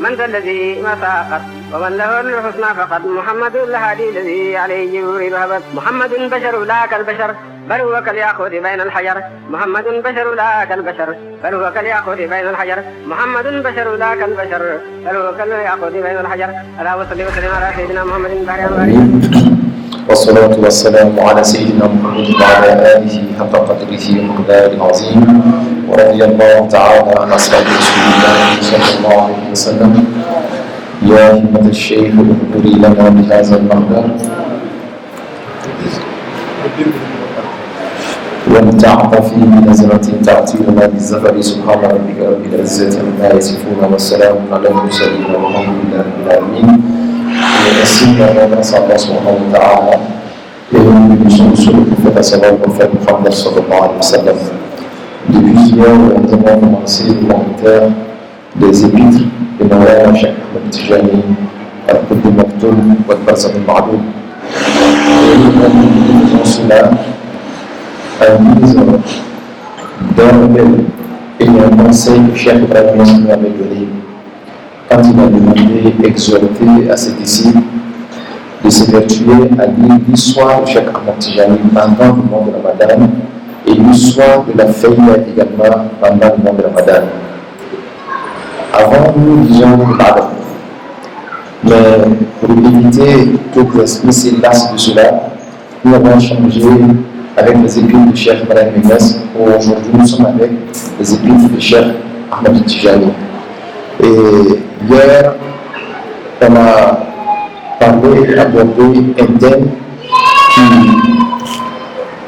من ذا الذي ما ساقط ومن له الحسنى فقد محمد الهادي الذي عليه جبريل هبط محمد بشر لا كالبشر بل هو كالياقوت بين الحجر محمد بشر لا كالبشر بل هو كالياقوت بين الحجر محمد بشر لا كالبشر بل هو كالياقوت بين الحجر اللهم صل وسلم على سيدنا محمد بارك الله والصلاة والسلام على سيدنا محمد وعلى آله حق قدره ومقداره العظيم ورضي الله تعالى عن أصحاب رسول الله صلى الله عليه وسلم. يا همة الشيخ اغفري لنا بهذا المقدار ولتعطفي بنظرة تعطي لنا بالزفر. سبحان ربك رب العزة عما يصفون والسلام على المرسلين والحمد لله رب العالمين. Merci à Allah subhanahu wa ta'ala et nous sommes sur le prophète Muhammad sallallahu alayhi wa sallam. Depuis hier, nous avons commencé le commentaire des épîtres de Mawlana Cheikh Ahmed Tijani, Al-Qutb al-Maktoum wa al-Barzakh al-Ma'loum. Et nous faisons cela à mise d'un rappel et un conseil que Cheikh Ibrahim nous avait donné quand il a demandé, exhorté à ses disciples de s'évertuer à lire l'histoire de Cheikh Ahmed Tijani pendant le mois de Ramadan et l'histoire de la Fayda également pendant le mois de Ramadan. Avant, nous lisions le Ba'da. Mais pour éviter que l'esprit se lasse de cela, nous avons changé avec les épîtres de Cheikh Ibrahim Niass. Aujourd'hui, nous sommes avec les épîtres de Cheikh Ahmed Tijani. Et hier, on a parlé, abordé un thème qui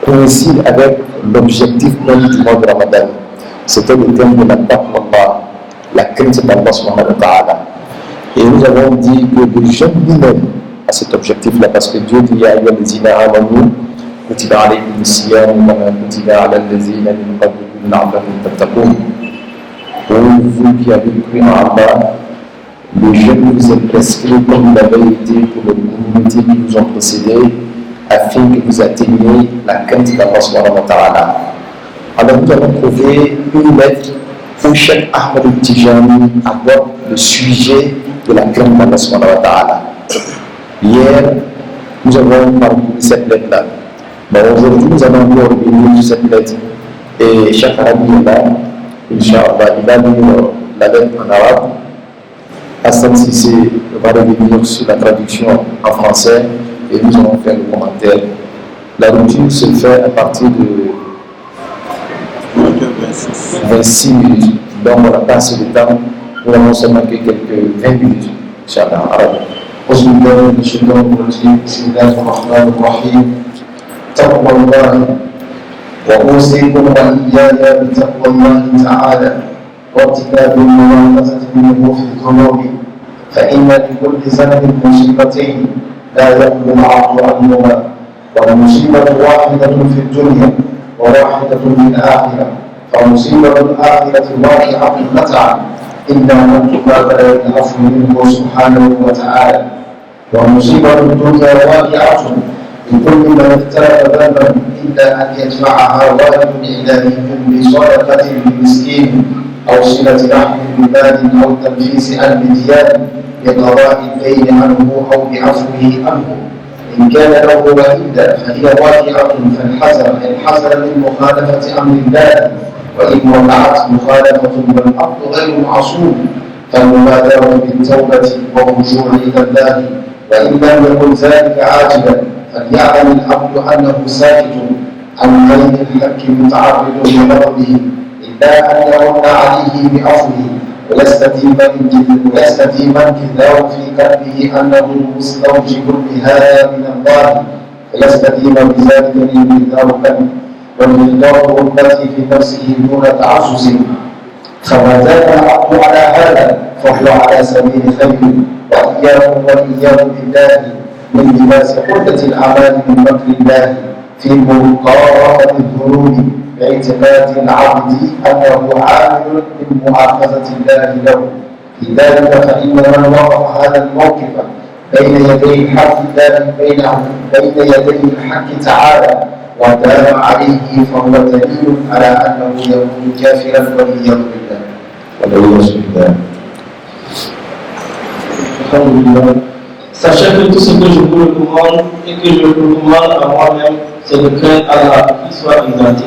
coïncide avec l'objectif même du mois de Ramadan. C'était le thème de la taqwa, la crainte d'Allah subhanahu wa ta'ala. Et nous avons dit que les jeunes lui-même à cet objectif-là, parce que Dieu dit « Ya ayyuhallazina amanu kutiba alaykumus siyam kama kutiba ala allazina min qablikum la'allakum tattaqun » Pour vous qui avez cru en Allah, le jeûne vous est prescrit comme il avait été pour les communautés qui vous ont précédé, afin que vous atteigniez la crainte d'Allah subhanahu wa ta'ala. Alors nous avons trouvé une lettre où Cheikh Ahmed Tijani aborde le sujet de la crainte d'Allah subhanahu wa ta'ala. Hier, nous avons parlé de cette lettre-là. Mais aujourd'hui, nous allons encore revenir sur cette lettre. Et Cheikh Arabi est là. Inch'Allah, il va lire la lettre en arabe. Hassan Sissé va revenir sur la traduction en français et nous allons faire le commentaire. La routine se fait à partir de 26 minutes. Donc on n'a pas assez de temps. Nous n'avons seulement que quelques 20 minutes. Inch'Allah, en arabe. بسم الله الرحمن الرحيم. تقوى الله وأوصيكم وإياي بتقوى الله تعالى وارتكاب المنافسة بوقوف الذنوب فإن لكل زمن مصيبتين لا يقبل العبد عنهما والمصيبة واحدة في الدنيا وواحدة في الآخرة فمصيبة الآخرة واقعة قطعا إلا من تقابل العفو منه سبحانه وتعالى ومصيبة الدنيا واقعة لكل من اقترف ذنبا إلا أن يدفعها والد إلهي بصدقة لمسكين أو صلة رحم بمال أو تنفيس عن بديان بقضاء الدين عنه أو بعفوه عنه. إن كان له وإلا فهي واقعة فالحذر من مخالفة أمر الله وإن وقعت مخالفة والعبد غير معصوم فالمبادرة بالتوبة والرجوع إلى الله وإن لم يكن ذلك عاجلا فليعلم العبد أنه ساكت عن غير الحق متعرض لغضبه إلا أن يرد عليه بعفوه ويستديم انكذاب في قلبه أنه مستوجب لهذا من الله فيستديم بذلك الانكذاب قلبه والمقدار التي في نفسه دون تعزز فما زال العبد على هذا فهو على سبيل خير وإياكم بالله من لباس حدة الأعمال من مكر الله في مقاربة الذنوب باعتقاد العبد أنه عامل بمؤاخذة الله له. لذلك فإن من وقف هذا الموقف بين يدي الحق الله بين يدي الحق تعالى ودام عليه فهو دليل على أنه يكون كافرا والعياذ بالله. Sachez que tout ce que je vous recommande et que je vous recommande à moi-même, c'est de craindre Allah, qu'il soit exalté.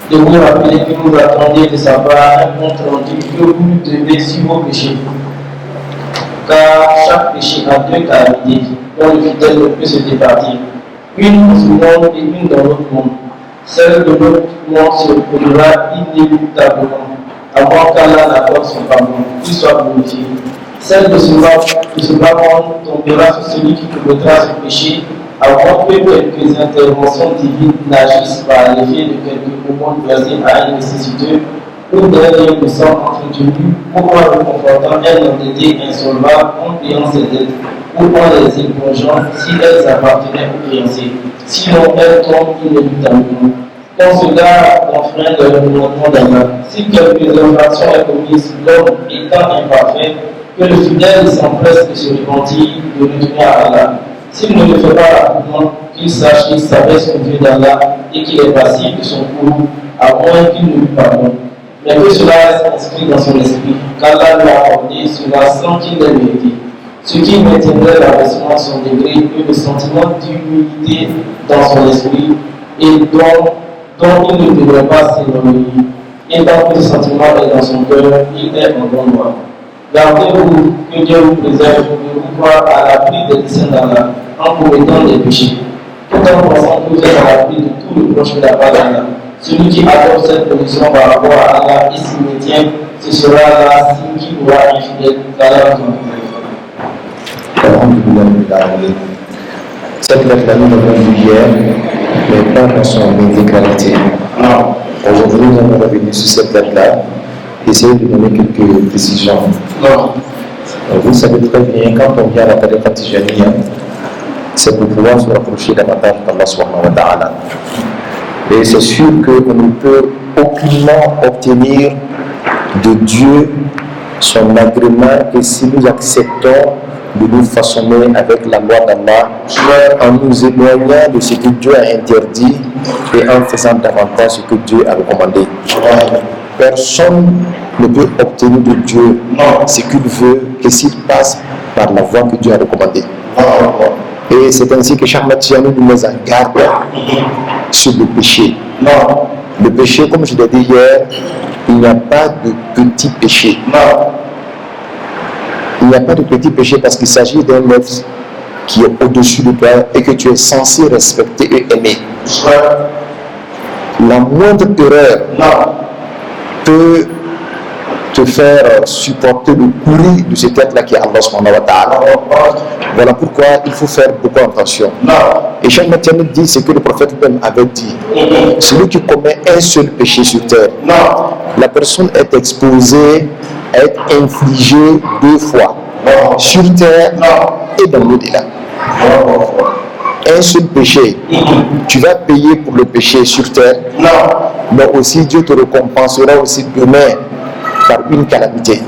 De vous rappeler que vous attendiez de sa part un compte rendu que vous devez sur vos péchés. Car chaque péché a deux calamités dont le fidèle ne peut se départir. Une dans ce monde et une dans l'autre monde. Celle de l'autre monde se produira inéluctablement, à moins qu'Allah n'accorde son pardon, qu'il soit glorifié. Celle de ce bas monde tombera sur celui qui commettra ce péché, à moins que quelques interventions divines n'agissent par l'effet de quelques moments versés à un nécessiteux ou d'un lien de sang entretenu ou en reconfortant un endetté insolvable en payant ses dettes ou en les épongeant si elles appartenaient au créancier. Sinon, elles tombent inéluctablement. Quand cela enfreint le commandement d'Allah, si quelques infractions est commises, l'homme étant imparfait, que le fidèle s'empresse de se repentir, de retourner à Allah. S'il ne le fait pas rapidement, qu'il sache qu'il s'abaisse au Dieu d'Allah et qu'il est passible de son courroux, à moins qu'il ne lui pardonne. Mais que cela reste inscrit dans son esprit, qu'Allah lui a accordé cela sans qu'il l'ait mérité. Ce qui maintiendrait l'abaissement à son degré que le sentiment d'humilité dans son esprit et dont il ne devrait pas s'éloigner. Et tant que ce sentiment est dans son cœur, il est en bon droit. Gardez-vous que Dieu vous préserve de vous croire à l'abri des desseins d'Allah en commettant des péchés, tout en pensant que vous êtes à l'abri de tout le proche de la part d'Allah. Celui qui adopte cette position par rapport à Allah et s'y maintient, ce sera là signe qu'il pourra infidèle d'Allah. Cette lettre-là, nous l'avons vue hier, mais pas dans son intégralité. Aujourd'hui, nous allons revenir sur cette lettre-là, essayer de donner quelques précisions. Vous savez très bien, quand on vient à la tariqa Tijaniyya, c'est pour pouvoir se rapprocher davantage d'Allah subhanahu wa ta'ala. Et c'est sûr qu'on ne peut aucunement obtenir de Dieu son agrément que si nous acceptons de nous façonner avec la loi d'Allah, en nous éloignant de ce que Dieu a interdit et en faisant davantage ce que Dieu a recommandé. Personne ne peut obtenir de Dieu ce qu'il veut que s'il passe par la voie que Dieu a recommandée. Et c'est ainsi que Cheikh Ahmed Tijani nous met en garde sur le péché. Le péché, comme je l'ai dit hier, il n'y a pas de petit péché. Il n'y a pas de petit péché parce qu'il s'agit d'un être qui est au-dessus de toi et que tu es censé respecter et aimer. La moindre erreur peut te faire supporter le courrier de cet être-là qui est Allah subhanahu wa ta'ala. Voilà pourquoi il faut faire beaucoup attention. Et Cheikh Ahmed Tijani dit ce que le prophète même avait dit. Celui qui commet un seul péché sur terre, la personne est exposée à être infligée 2 fois, sur terre et dans l'au-delà. Un seul péché, tu vas payer pour le péché sur terre, mais aussi Dieu te récompensera aussi demain par une calamité.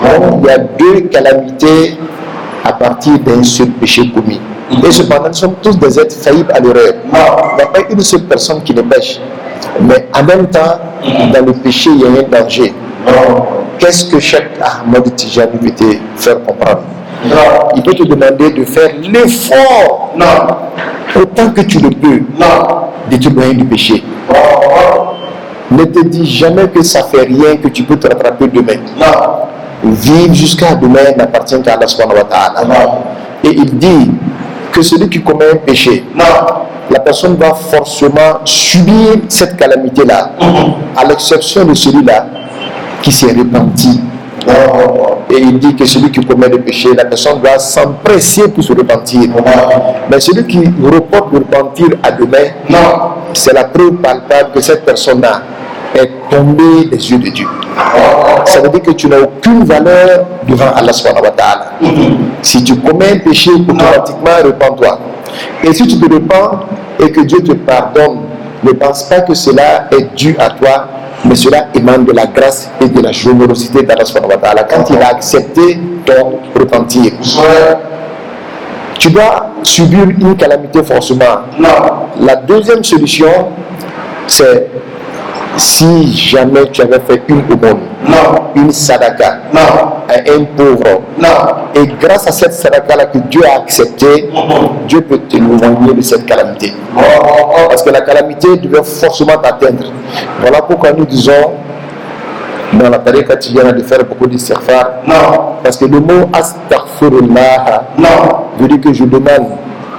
Donc, il y a 2 calamités à partir d'un seul péché commis. Et cependant, nous sommes tous des êtres faillibles à l'erreur. Il n'y a pas une seule personne qui ne pêche. Mais en même temps, dans le péché, il y a un danger. Qu'est-ce que Cheikh Ahmed Tijani veut te faire comprendre? Il peut te demander de faire l'effort, autant que tu le peux, de te loin du péché. Ne te dis jamais que ça fait rien, que tu peux te rattraper demain. Vivre jusqu'à demain n'appartient qu'à Allah subhanahu wa ta'ala. Et il dit que celui qui commet un péché, la personne va forcément subir cette calamité-là, à l'exception de celui-là qui s'est repenti. Et il dit que celui qui commet le péché, la personne doit s'empresser pour se repentir. Mais celui qui reporte le repentir à demain, c'est la preuve palpable que cette personne-là est tombée des yeux de Dieu. Ça veut dire que tu n'as aucune valeur devant Allah subhanahu wa ta'ala. Si tu commets un péché, automatiquement repens-toi. Et si tu te repens et que Dieu te pardonne, ne pense pas que cela est dû à toi, mais cela émane de la grâce et de la générosité d'Allah subhanahu wa ta'ala quand il a accepté ton repentir. Tu dois subir une calamité forcément. La deuxième solution, c'est si jamais tu avais fait une aumône, une sadaka à un pauvre, et grâce à cette sadaka-là que Dieu a accepté, Dieu peut t'éloigner de cette calamité. Parce que la calamité devait forcément t'atteindre. Voilà pourquoi nous disons, dans la tariqa, tu viens de faire beaucoup d'istighfar. Parce que le mot astaghfirullah veut dire que je demande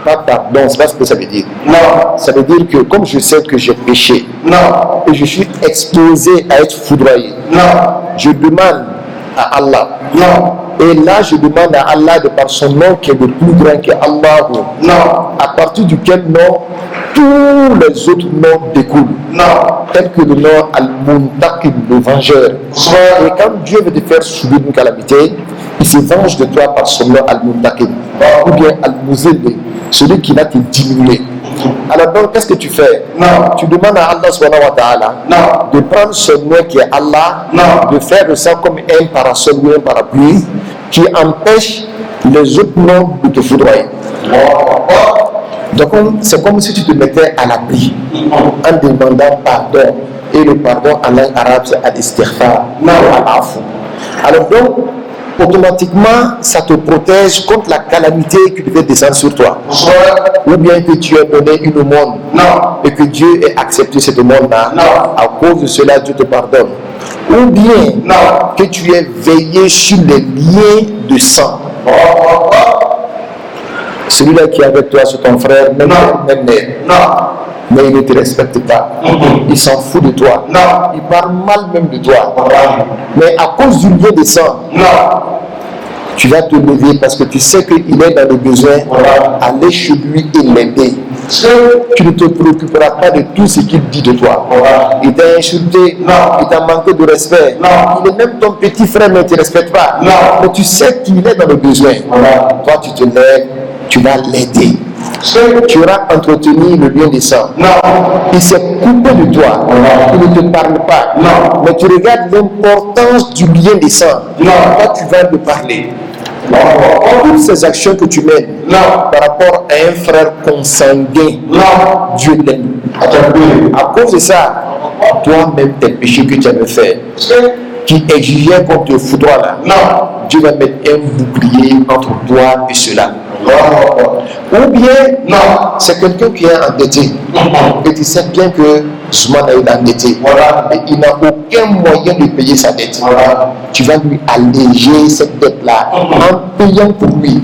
pas pardon, c'est pas ce que ça veut dire. Ça veut dire que comme je sais que j'ai péché et je suis exposé à être foudroyé, je demande à Allah. Et là, je demande à Allah de par son nom qui est le plus grand que Allah, à partir duquel nom tous les autres noms découlent, tels que le nom Al-Muntaqim, le vengeur. Et quand Dieu veut te faire subir une calamité, il se venge de toi par son nom Al-Muntaqim, ou bien Al-Muzil, celui qui va te diminuer. Alors donc, qu'est-ce que tu fais? Tu demandes à Allah subhanahu wa ta'ala de prendre ce nom qui est Allah, de faire de ça comme un parasol ou un parapluie qui empêche les autres noms de te foudroyer. Donc c'est comme si tu te mettais à l'abri en demandant pardon. Et le pardon en langue arabe c'est al-istighfar, al-afu. Alors donc, automatiquement, ça te protège contre la calamité qui devait descendre sur toi. Ou bien que tu aies donné une aumône et que Dieu ait accepté cette aumône-là, à cause de cela, Dieu te pardonne. Ou bien que tu aies veillé sur les liens de sang. Celui-là qui est avec toi, c'est ton frère, même mais il ne te respecte pas. Il s'en fout de toi. Il parle mal même de toi. Mais à cause du lien de sang, tu vas te lever parce que tu sais qu'il est dans le besoin. Aller chez lui et l'aider. Tu ne te préoccuperas pas de tout ce qu'il dit de toi. Il t'a insulté, il t'a manqué de respect. Il est même ton petit frère, mais il ne te respecte pas. Mais tu sais qu'il est dans le besoin. Toi, tu te lèves, tu vas l'aider. Tu auras entretenu le lien de sang. Il s'est coupé de toi. Il ne te parle pas. Mais tu regardes l'importance du lien de sang. Toi, tu vas lui parler. Toutes ces actions que tu mènes par rapport à un frère consanguin, Dieu l'aime. À cause de ça, toi-même, tes péchés que tu avais fait, qui exigeait qu'on te foudroie là, Dieu va mettre un bouclier entre toi et cela. Ou bien, c'est quelqu'un qui est endetté et tu sais bien que Soumana est endetté et il n'a aucun moyen de payer sa dette. Tu vas lui alléger cette dette-là en payant pour lui.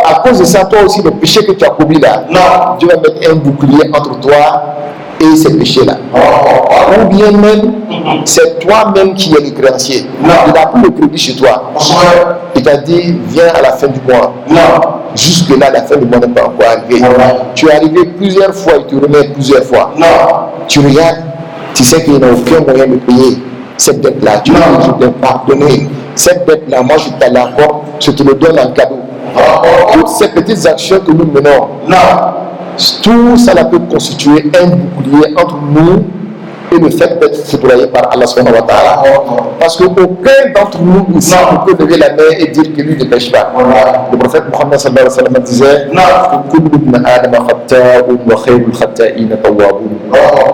À cause de ça, toi aussi, le péché que tu as commis là, Dieu va mettre un bouclier entre toi et ces péchés-là. Ou bien même, c'est toi-même qui es le créancier. Il n'a plus le crédit chez toi. Il t'a dit, viens à la fin du mois. Jusque-là, la fin du mois n'est pas encore arrivée. Tu es arrivé plusieurs fois, il te remet plusieurs fois. Tu regardes, tu sais qu'il n'a aucun moyen de payer cette dette-là. Tu vas te pardonner. Cette dette-là, moi je te l'accorde, je te le donne en cadeau. Toutes ces petites actions que nous menons, tout ça peut constituer un bouclier entre nous et le fait d'être foudroyé par Allah subhanahu wa ta'ala. Parce qu'aucun d'entre nous ici ne peut lever la main et dire que lui ne pêche pas. Le prophète Muhammad sallallahu alayhi wa sallam disait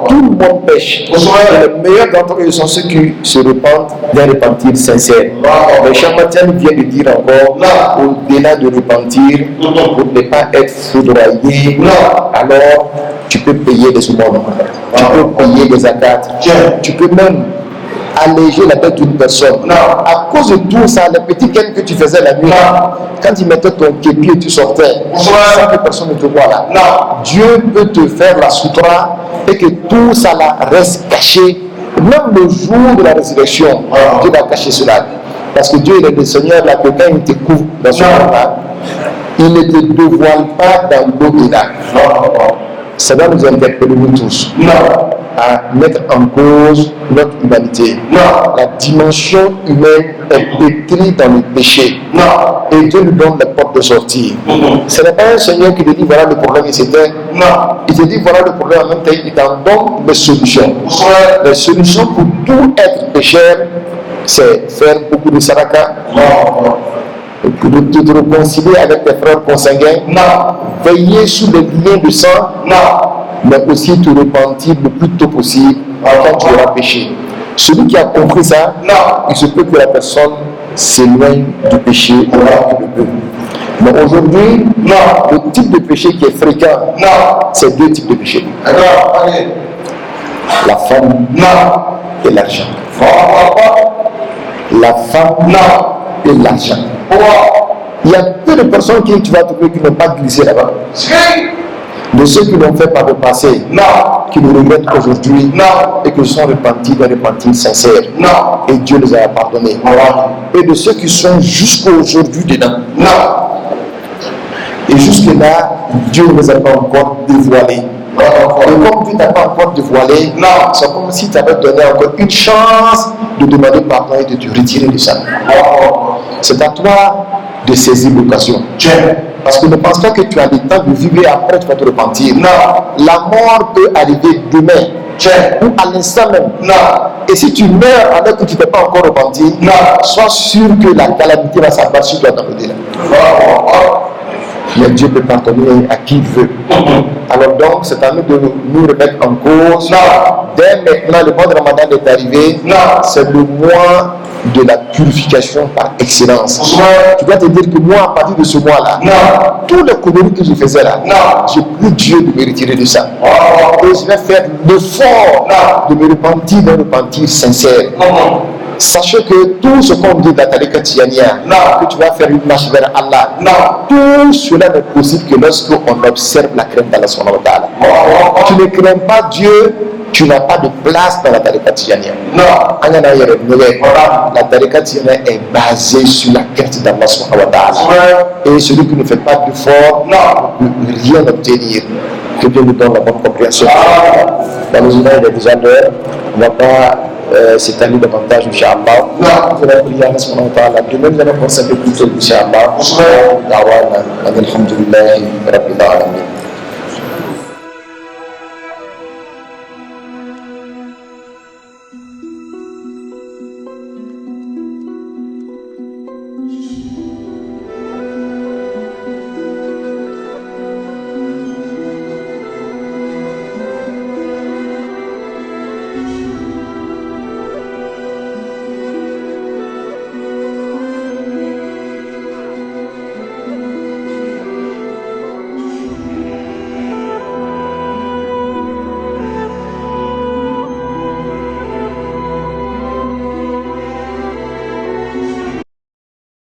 tout le monde pêche. Les meilleurs d'entre eux sont ceux qui se repentent d'un repentir sincère. Mais Chamatien vient de dire encore, au-delà de repentir, pour ne pas être foudroyé, alors tu peux payer des aumônes, tu peux payer des zakats, tu peux même alléger la dette d'une personne. À cause de tout ça, les petits ken que tu faisais la nuit, quand tu mettais ton képi et tu sortais, sans que personne ne te voit là, Dieu peut te faire la sutra et que tout ça là reste caché. Même le jour de la résurrection, Dieu va cacher cela. Parce que Dieu il est le Seigneur là, que quand il te couvre dans son âme, il ne te dévoile pas dans l'au-delà. Ça va nous interpeller nous tous à mettre en cause notre humanité. La dimension humaine est pétrie dans le péché et Dieu nous donne la porte de sortie. Ce n'est pas un Seigneur qui te dit voilà le problème et c'était. Il te dit voilà le problème en même temps, il t'en donne les solutions. Les solutions pour tout être pécheur, c'est faire beaucoup de saraka, de te réconcilier avec tes frères consanguins, veiller sur les liens de sang, mais aussi te repentir le plus tôt possible quand tu auras péché. Celui qui a compris ça, il se peut que la personne s'éloigne du péché autant qu'il le peut. Mais aujourd'hui, le type de péché qui est fréquent, c'est deux types de péchés. La femme et l'argent. La femme et l'argent. Il y a peu de personnes qui tu vas trouver qui n'ont pas glissé là-bas. De ceux qui l'ont fait par le passé, qui le regrettent aujourd'hui et qui sont repentis d'un repentir sincère. Et Dieu les a pardonnés. Et de ceux qui sont jusqu'à aujourd'hui dedans. Et jusque-là, Dieu ne les a pas encore dévoilés. Et comme Dieu n'a pas encore dévoilé, c'est comme si tu avais donné encore une chance de demander pardon et de te retirer de ça. C'est à toi de saisir l'occasion. Parce que ne pense pas que tu as le temps de vivre et après tu vas te repentir. La mort peut arriver demain ou à l'instant même. Et si tu meurs alors que tu ne t'es pas encore repenti, sois sûr que la calamité va s'abattre sur toi dans le délai. Mais Dieu peut pardonner à qui il veut. Alors donc, c'est à nous de nous remettre en cause. Dès maintenant, le mois de Ramadan est arrivé. C'est le mois de la purification par excellence. Tu dois te dire que moi, à partir de ce mois-là, tous les conneries que je faisais là, je prie Dieu de me retirer de ça. Et je vais faire l'effort de me repentir d'un repentir sincère. Sachez que tout ce qu'on dit dans la tariqa Tijaniya, que tu vas faire une marche vers Allah, tout cela n'est possible que lorsqu'on observe la crainte d'Allah subhanahu wa ta'ala. Tu ne crains pas Dieu, tu n'as pas de place dans la tariqa Tijaniya. La tariqa Tijaniya est basée sur la crainte d'Allah subhanahu wa ta'ala. Et celui qui ne fait pas d'effort ne peut rien obtenir. Que Dieu nous donne la bonne compréhension. Dans les humains, il est déjà l'heure. On ne va pas s'étaler davantage, Inch'Allah. Je vais prier Allah subhanahu wa ta'ala. Demain, nous allons consacrer plus tôt, Inch'Allah. Alhamdulillah, Rabbil Alamin.